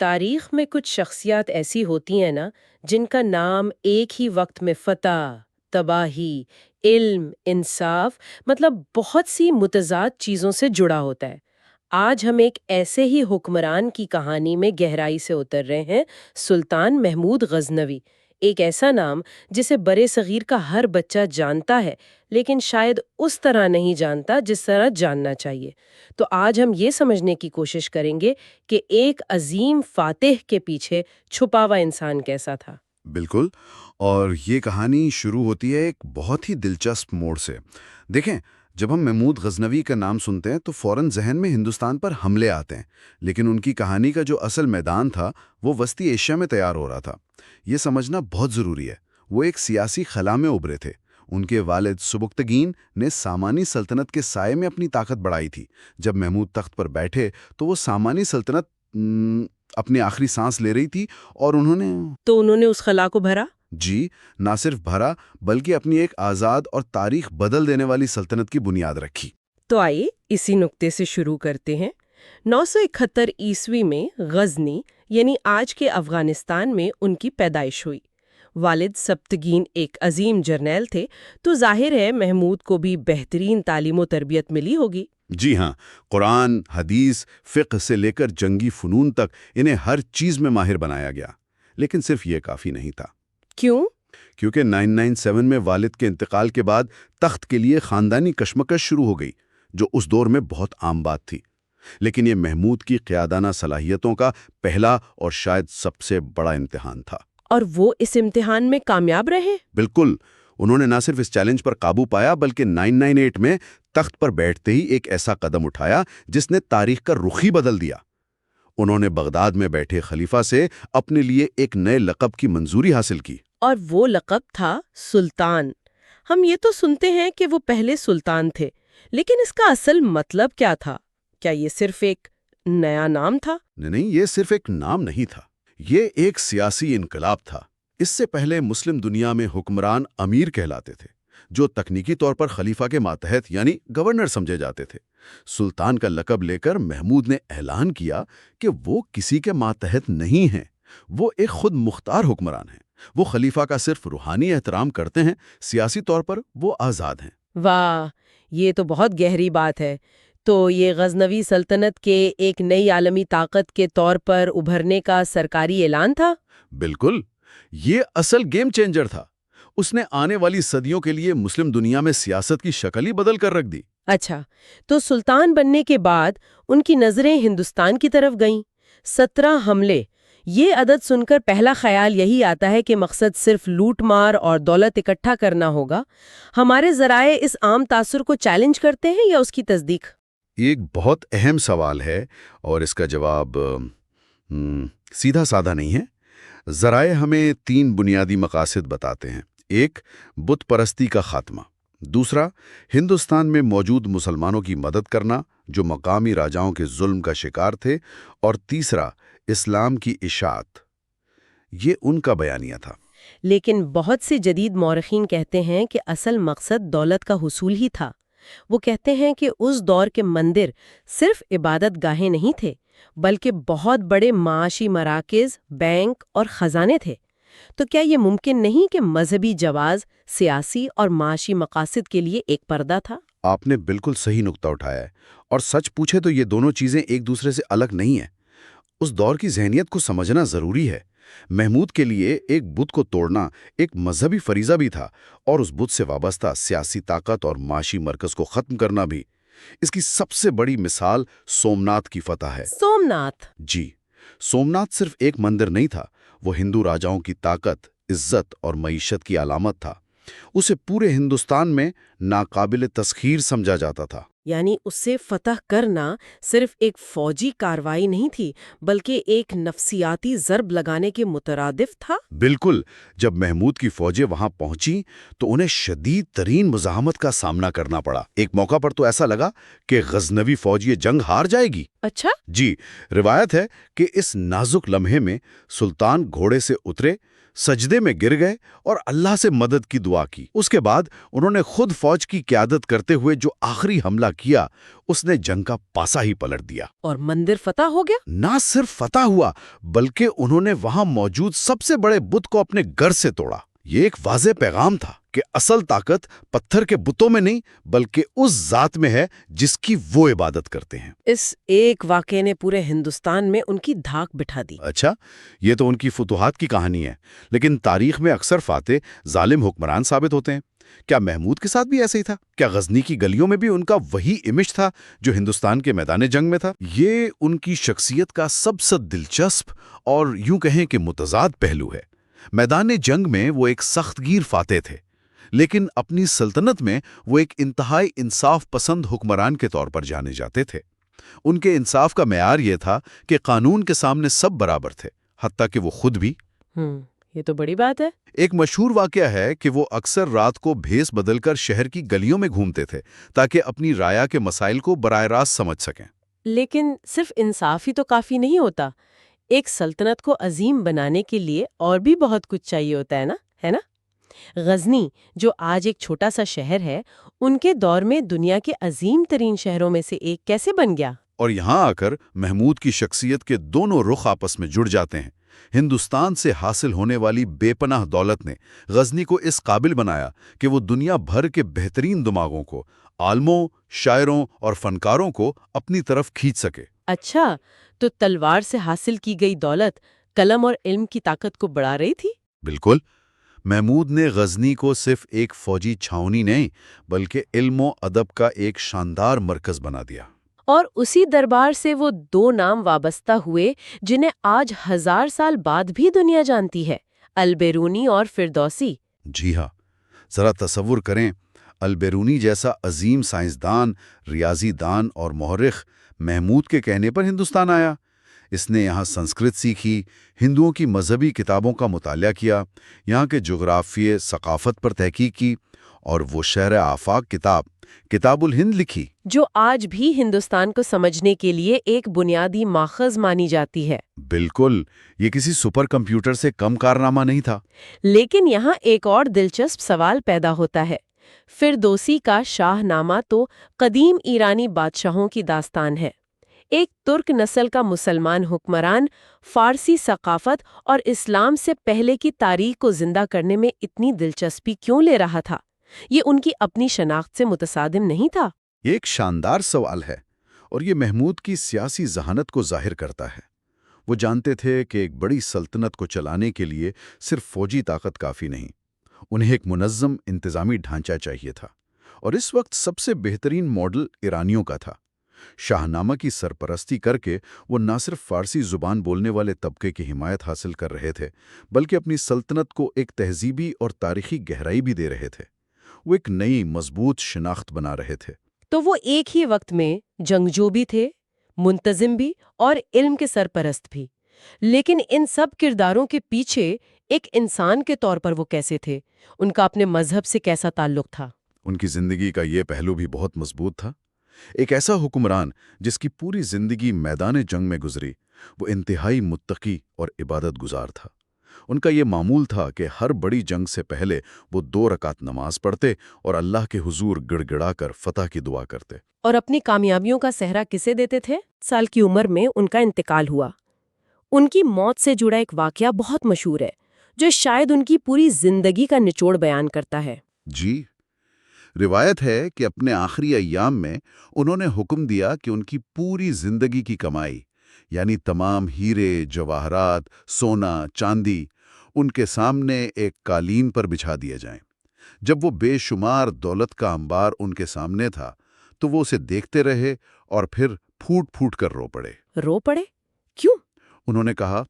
تاریخ میں کچھ شخصیات ایسی ہوتی ہیں نا جن کا نام ایک ہی وقت میں فتح، تباہی، علم، انصاف، مطلب بہت سی متضاد چیزوں سے جڑا ہوتا ہے۔ آج ہم ایک ایسے ہی حکمران کی کہانی میں گہرائی سے اتر رہے ہیں، سلطان محمود غزنوی۔ ایک ایسا نام جسے برے صغیر کا ہر بچہ جانتا ہے، لیکن شاید اس طرح نہیں جانتا جس طرح جاننا چاہیے۔ تو آج ہم یہ سمجھنے کی کوشش کریں گے کہ ایک عظیم فاتح کے پیچھے چھپا ہوا انسان کیسا تھا۔ بالکل، اور یہ کہانی شروع ہوتی ہے ایک بہت ہی دلچسپ موڑ سے۔ دیکھیں، جب ہم محمود غزنوی کا نام سنتے ہیں تو فوراً ذہن میں ہندوستان پر حملے آتے ہیں، لیکن ان کی کہانی کا جو اصل میدان تھا وہ وسطی ایشیا میں تیار ہو رہا تھا۔ یہ سمجھنا بہت ضروری ہے۔ وہ ایک سیاسی خلا میں ابھرے تھے۔ ان کے والد سبکتگین نے سامانی سلطنت کے سائے میں اپنی طاقت بڑھائی تھی۔ جب محمود تخت پر بیٹھے تو وہ سامانی سلطنت اپنی آخری سانس لے رہی تھی، اور انہوں نے اس خلا کو بھرا؟ جی، نہ صرف بھرا بلکہ اپنی ایک آزاد اور تاریخ بدل دینے والی سلطنت کی بنیاد رکھی۔ تو آئیے اسی نقطے سے شروع کرتے ہیں۔ 971 عیسوی میں غزنی یعنی آج کے افغانستان میں ان کی پیدائش ہوئی۔ والد سبکتگین ایک عظیم جرنیل تھے، تو ظاہر ہے محمود کو بھی بہترین تعلیم و تربیت ملی ہوگی۔ جی ہاں، قرآن، حدیث، فقہ سے لے کر جنگی فنون تک انہیں ہر چیز میں ماہر بنایا گیا۔ لیکن صرف یہ کافی نہیں تھا۔ کیوں؟ کیونکہ 997 میں والد کے انتقال کے بعد تخت کے لیے خاندانی کشمکش شروع ہو گئی، جو اس دور میں بہت عام بات تھی۔ لیکن یہ محمود کی قیادانہ صلاحیتوں کا پہلا اور شاید سب سے بڑا امتحان تھا۔ اور وہ اس امتحان میں کامیاب رہے؟ بالکل، انہوں نے نہ صرف اس چیلنج پر قابو پایا بلکہ 998 میں تخت پر بیٹھتے ہی ایک ایسا قدم اٹھایا جس نے تاریخ کا رخ ہی بدل دیا۔ انہوں نے بغداد میں بیٹھے خلیفہ سے اپنے لیے ایک نئے لقب کی منظوری حاصل کی، اور وہ لقب تھا سلطان۔ ہم یہ تو سنتے ہیں کہ وہ پہلے سلطان تھے، لیکن اس کا اصل مطلب کیا تھا؟ کیا یہ صرف ایک نیا نام تھا؟ نہیں، یہ صرف ایک نام نہیں تھا، یہ ایک سیاسی انقلاب تھا۔ اس سے پہلے مسلم دنیا میں حکمران امیر کہلاتے تھے، جو تکنیکی طور پر خلیفہ کے ماتحت یعنی گورنر سمجھے جاتے تھے۔ سلطان کا لقب لے کر محمود نے اعلان کیا کہ وہ کسی کے ماتحت نہیں ہیں، وہ ایک خود مختار حکمران ہیں۔ وہ خلیفہ کا صرف روحانی احترام کرتے ہیں، سیاسی طور پر وہ آزاد ہیں۔ واہ، یہ تو بہت گہری بات ہے۔ تو یہ غزنوی سلطنت کے ایک نئی عالمی طاقت کے طور پر ابھرنے کا سرکاری اعلان تھا؟ بالکل، یہ اصل گیم چینجر تھا۔ اس نے آنے والی صدیوں کے لیے مسلم دنیا میں سیاست کی شکل ہی بدل کر رکھ دی۔ اچھا، تو سلطان بننے کے بعد ان کی نظریں ہندوستان کی طرف گئیں۔ 17 حملے، یہ عدد سن کر پہلا خیال یہی آتا ہے کہ مقصد صرف لوٹ مار اور دولت اکٹھا کرنا ہوگا۔ ہمارے ذرائع اس عام تاثر کو چیلنج کرتے ہیں یا اس کی تصدیق؟ ایک بہت اہم سوال ہے، اور اس کا جواب سیدھا سادہ نہیں ہے۔ ذرائع ہمیں 3 بنیادی مقاصد بتاتے ہیں۔ ایک، بت پرستی کا خاتمہ۔ دوسرا، ہندوستان میں موجود مسلمانوں کی مدد کرنا جو مقامی راجاؤں کے ظلم کا شکار تھے۔ اور تیسرا، اسلام کی اشاعت۔ یہ ان کا بیانیہ تھا۔ لیکن بہت سے جدید مورخین کہتے ہیں کہ اصل مقصد دولت کا حصول ہی تھا۔ وہ کہتے ہیں کہ اس دور کے مندر صرف عبادت گاہیں نہیں تھے، بلکہ بہت بڑے معاشی مراکز، بینک اور خزانے تھے۔ تو کیا یہ ممکن نہیں کہ مذہبی جواز سیاسی اور معاشی مقاصد کے لیے ایک پردہ تھا؟ آپ نے بالکل صحیح نقطہ اٹھایا ہے، اور سچ پوچھے تو یہ دونوں چیزیں ایک دوسرے سے الگ نہیں ہیں۔ اس دور کی ذہنیت کو سمجھنا ضروری ہے۔ محمود کے لیے ایک بت کو توڑنا ایک مذہبی فریضہ بھی تھا، اور اس بت سے وابستہ سیاسی طاقت اور معاشی مرکز کو ختم کرنا بھی۔ اس کی سب سے بڑی مثال سومناتھ کی فتح ہے۔ سومناتھ؟ جی، سومناتھ صرف ایک مندر نہیں تھا، وہ ہندو راجاؤں کی طاقت، عزت اور معیشت کی علامت تھا۔ اسے پورے ہندوستان میں ناقابل تسخیر سمجھا جاتا تھا۔ یعنی اس سے فتح کرنا صرف ایک فوجی کارروائی نہیں تھی، بلکہ ایک نفسیاتی ضرب لگانے کے مترادف تھا۔ بالکل، جب محمود کی فوجیں وہاں پہنچیں تو انہیں شدید ترین مزاحمت کا سامنا کرنا پڑا۔ ایک موقع پر تو ایسا لگا کہ غزنوی فوج یہ جنگ ہار جائے گی۔ اچھا؟ جی، روایت ہے کہ اس نازک لمحے میں سلطان گھوڑے سے اترے، سجدے میں گر گئے اور اللہ سے مدد کی دعا کی۔ اس کے بعد انہوں نے خود فوج کی قیادت کرتے ہوئے جو آخری حملہ کیا اس نے جنگ کا پاسا ہی پلٹ دیا۔ اور مندر فتح ہو گیا؟ نہ صرف فتح ہوا بلکہ انہوں نے وہاں موجود سب سے بڑے بت کو اپنے گھر سے توڑا۔ یہ ایک واضح پیغام تھا کہ اصل طاقت پتھر کے بتوں میں نہیں بلکہ اس ذات میں ہے جس کی وہ عبادت کرتے ہیں۔ اس ایک واقعے نے پورے ہندوستان میں ان کی دھاک بٹھا دی۔ اچھا، یہ تو ان کی فتوحات کی کہانی ہے، لیکن تاریخ میں اکثر فاتح ظالم حکمران ثابت ہوتے ہیں۔ کیا محمود کے ساتھ بھی ایسا ہی تھا؟ کیا غزنی کی گلیوں میں بھی ان کا وہی امیج تھا جو ہندوستان کے میدان جنگ میں تھا؟ یہ ان کی شخصیت کا سب سے دلچسپ اور یوں کہیں کہ متضاد پہلو ہے۔ میدان جنگ میں وہ ایک سخت گیر فاتح تھے، لیکن اپنی سلطنت میں وہ ایک انتہائی انصاف پسند حکمران کے طور پر جانے جاتے تھے۔ ان کے انصاف کا معیار یہ تھا کہ قانون کے سامنے سب برابر تھے، حتیٰ کہ وہ خود بھی۔ یہ تو بڑی بات ہے۔ ایک مشہور واقعہ ہے کہ وہ اکثر رات کو بھیس بدل کر شہر کی گلیوں میں گھومتے تھے تاکہ اپنی رعایا کے مسائل کو براہ راست سمجھ سکیں۔ لیکن صرف انصاف ہی تو کافی نہیں ہوتا، ایک سلطنت کو عظیم بنانے کے لیے اور بھی بہت کچھ چاہیے ہوتا ہے نا؟ غزنی، جو آج ایک چھوٹا سا شہر ہے، ان کے دور میں دنیا کے عظیم ترین شہروں میں سے ایک کیسے بن گیا؟ اور یہاں آ کر محمود کی شخصیت کے دونوں رخ آپس میں جڑ جاتے ہیں۔ ہندوستان سے حاصل ہونے والی بے پناہ دولت نے غزنی کو اس قابل بنایا کہ وہ دنیا بھر کے بہترین دماغوں کو، عالموں، شاعروں اور فنکاروں کو اپنی طرف کھینچ سکے۔ اچھا، تو تلوار سے حاصل کی گئی دولت قلم اور علم کی طاقت کو بڑھا رہی تھی؟ بالکل۔ محمود نے غزنی کو صرف ایک فوجی چھاؤنی نہیں بلکہ علم و ادب کا ایک شاندار مرکز بنا دیا۔ اور اسی دربار سے وہ دو نام وابستہ ہوئے جنہیں آج 1000 سال بعد بھی دنیا جانتی ہے، البیرونی اور فردوسی۔ جی ہاں، ذرا تصور کریں، البیرونی جیسا عظیم سائنسدان، ریاضی دان اور مورخ محمود کے کہنے پر ہندوستان آیا۔ اس نے یہاں سنسکرت سیکھی، ہندوؤں کی مذہبی کتابوں کا مطالعہ کیا، یہاں کے جغرافیے ثقافت پر تحقیق کی، اور وہ شہر آفاق کتاب الہند لکھی، جو آج بھی ہندوستان کو سمجھنے کے لیے ایک بنیادی ماخذ مانی جاتی ہے۔ بالکل، یہ کسی سپر کمپیوٹر سے کم کارنامہ نہیں تھا۔ لیکن یہاں ایک اور دلچسپ سوال پیدا ہوتا ہے۔ فردوسی کا شاہ نامہ تو قدیم ایرانی بادشاہوں کی داستان ہے۔ ایک ترک نسل کا مسلمان حکمران فارسی ثقافت اور اسلام سے پہلے کی تاریخ کو زندہ کرنے میں اتنی دلچسپی کیوں لے رہا تھا؟ یہ ان کی اپنی شناخت سے متصادم نہیں تھا؟ یہ ایک شاندار سوال ہے، اور یہ محمود کی سیاسی ذہانت کو ظاہر کرتا ہے۔ وہ جانتے تھے کہ ایک بڑی سلطنت کو چلانے کے لیے صرف فوجی طاقت کافی نہیں، انہیں ایک منظم انتظامی ڈھانچہ چاہیے تھا، اور اس وقت سب سے بہترین ماڈل ایرانیوں کا تھا۔ شاہ نامہ کی سرپرستی کر کے وہ نہ صرف فارسی زبان بولنے والے طبقے کی حمایت حاصل کر رہے تھے بلکہ اپنی سلطنت کو ایک تہذیبی اور تاریخی گہرائی بھی دے رہے تھے۔ وہ ایک نئی مضبوط شناخت بنا رہے تھے۔ تو وہ ایک ہی وقت میں جنگجو بھی تھے، منتظم بھی اور علم کے سرپرست بھی۔ لیکن ان سب کرداروں کے پیچھے ایک انسان کے طور پر وہ کیسے تھے؟ ان کا اپنے مذہب سے کیسا تعلق تھا؟ ان کی زندگی کا یہ پہلو بھی بہت مضبوط تھا۔ ایک ایسا حکمران جس کی پوری زندگی میدان جنگ میں گزری، وہ انتہائی متقی اور عبادت گزار تھا۔ ان کا یہ معمول تھا کہ ہر بڑی جنگ سے پہلے وہ 2 رکعت نماز پڑھتے اور اللہ کے حضور گڑ گڑا کر فتح کی دعا کرتے۔ اور اپنی کامیابیوں کا سہرا کسے دیتے تھے؟ سال کی عمر میں ان کا انتقال ہوا۔ ان کی موت سے جڑا ایک واقعہ بہت مشہور ہے جو شاید ان کی پوری زندگی کا نچوڑ بیان کرتا ہے۔ جی، روایت ہے کہ اپنے آخری ایام میں انہوں نے حکم دیا کہ ان کی پوری زندگی کی کمائی، یعنی تمام ہیرے، جواہرات، سونا، چاندی، ان کے سامنے ایک قالین پر بچھا دیے جائیں۔ جب وہ بے شمار دولت کا انبار ان کے سامنے تھا تو وہ اسے دیکھتے رہے اور پھر پھوٹ پھوٹ کر رو پڑے۔ رو پڑے؟ کیوں؟ انہوں نے کہا،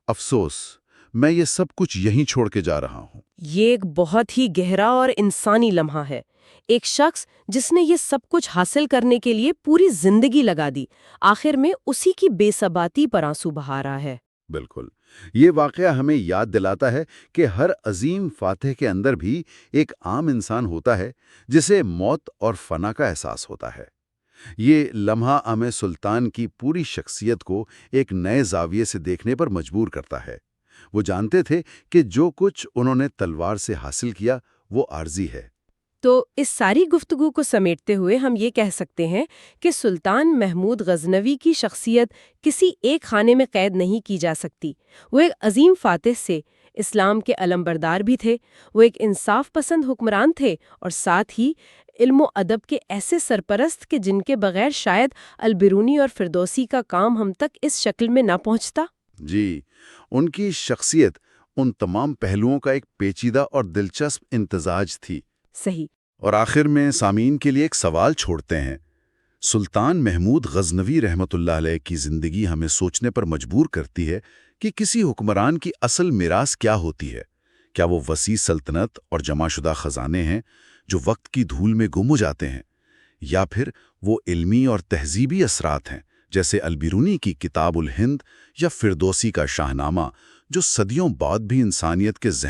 افسوس، میں یہ سب کچھ یہیں چھوڑ کے جا رہا ہوں۔ یہ ایک بہت ہی گہرا اور انسانی لمحہ ہے۔ ایک شخص جس نے یہ سب کچھ حاصل کرنے کے لیے پوری زندگی لگا دی، آخر میں اسی کی بے ثباتی پر آنسو بہا رہا ہے۔ بالکل، یہ واقعہ ہمیں یاد دلاتا ہے کہ ہر عظیم فاتح کے اندر بھی ایک عام انسان ہوتا ہے جسے موت اور فنا کا احساس ہوتا ہے۔ یہ لمحہ عام سلطان کی پوری شخصیت کو ایک نئے زاویے سے دیکھنے پر مجبور کرتا ہے۔ وہ جانتے تھے کہ جو کچھ انہوں نے تلوار سے حاصل کیا وہ عارضی ہے۔ تو اس ساری گفتگو کو سمیٹتے ہوئے ہم یہ کہہ سکتے ہیں کہ سلطان محمود غزنوی کی شخصیت کسی ایک خانے میں قید نہیں کی جا سکتی۔ وہ ایک عظیم فاتح سے، اسلام کے علمبردار بھی تھے، وہ ایک انصاف پسند حکمران تھے، اور ساتھ ہی علم و ادب کے ایسے سرپرست کہ جن کے بغیر شاید البرونی اور فردوسی کا کام ہم تک اس شکل میں نہ پہنچتا۔ جی، ان کی شخصیت ان تمام پہلوؤں کا ایک پیچیدہ اور دلچسپ امتزاج تھی۔ صحیح۔ اور آخر میں سامعین کے لیے ایک سوال چھوڑتے ہیں۔ سلطان محمود غزنوی رحمۃ اللہ علیہ کی زندگی ہمیں سوچنے پر مجبور کرتی ہے کہ کسی حکمران کی اصل میراث کیا ہوتی ہے۔ کیا وہ وسیع سلطنت اور جمع شدہ خزانے ہیں جو وقت کی دھول میں گم ہو جاتے ہیں، یا پھر وہ علمی اور تہذیبی اثرات ہیں جیسے البرونی کی کتاب الہند یا فردوسی کا شاہنامہ جو صدیوں بعد بھی انسانیت کے ذہن